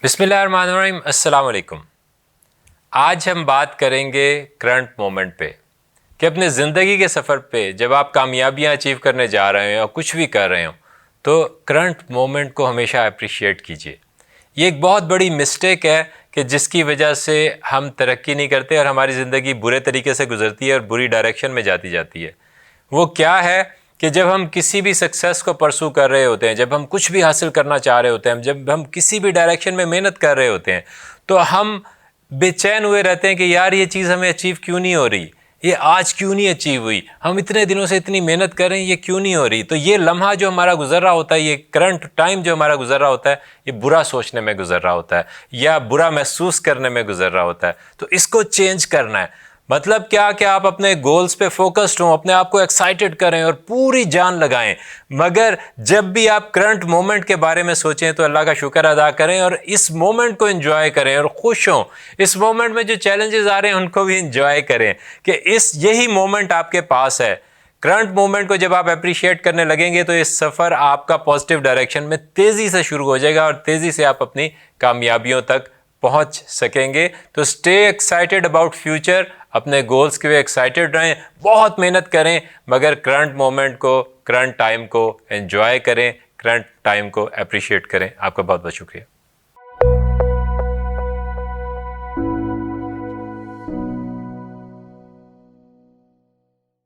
बिस्मिल्लाहिर्रहमानिर्रहीम, अस्सलाम वालेकुम। आज हम बात करेंगे करंट मोमेंट पे कि अपने ज़िंदगी के सफ़र पे जब आप कामयाबियां अचीव करने जा रहे हो और कुछ भी कर रहे हो तो करंट मोमेंट को हमेशा अप्रिशिएट कीजिए। ये एक बहुत बड़ी मिस्टेक है कि जिसकी वजह से हम तरक्की नहीं करते और हमारी ज़िंदगी बुरे तरीके से गुजरती है और बुरी डायरेक्शन में जाती है। वो क्या है कि जब हम किसी भी सक्सेस को परसू कर रहे होते हैं, जब हम कुछ भी हासिल करना चाह रहे होते हैं, जब हम किसी भी डायरेक्शन में मेहनत कर रहे होते हैं तो हम बेचैन हुए रहते हैं कि यार ये चीज़ हमें अचीव क्यों नहीं हो रही, ये आज क्यों नहीं अचीव हुई, हम इतने दिनों से इतनी मेहनत कर रहे हैं, ये क्यों नहीं हो रही। तो ये लम्हा जो हमारा गुजर रहा होता है, ये करंट टाइम जो हमारा गुजर रहा होता है, ये बुरा सोचने में गुजर रहा होता है या बुरा महसूस करने में गुजर रहा होता है। तो इसको चेंज करना है। मतलब क्या कि आप अपने गोल्स पे फोकस्ड हों, अपने आप को एक्साइटेड करें और पूरी जान लगाएं, मगर जब भी आप करंट मोमेंट के बारे में सोचें तो अल्लाह का शुक्र अदा करें और इस मोमेंट को एंजॉय करें और खुश हों। इस मोमेंट में जो चैलेंजेस आ रहे हैं उनको भी एंजॉय करें कि यही मोमेंट आपके पास है। करंट मोमेंट को जब आप अप्रिशिएट करने लगेंगे तो ये सफ़र आपका पॉजिटिव डायरेक्शन में तेज़ी से शुरू हो जाएगा और तेज़ी से आप अपनी कामयाबियों तक पहुंच सकेंगे। तो स्टे एक्साइटेड अबाउट फ्यूचर, अपने गोल्स के लिए एक्साइटेड रहें, बहुत मेहनत करें, मगर करंट मोमेंट को, करंट टाइम को एंजॉय करें, करंट टाइम को अप्रिशिएट करें। आपका बहुत बहुत शुक्रिया।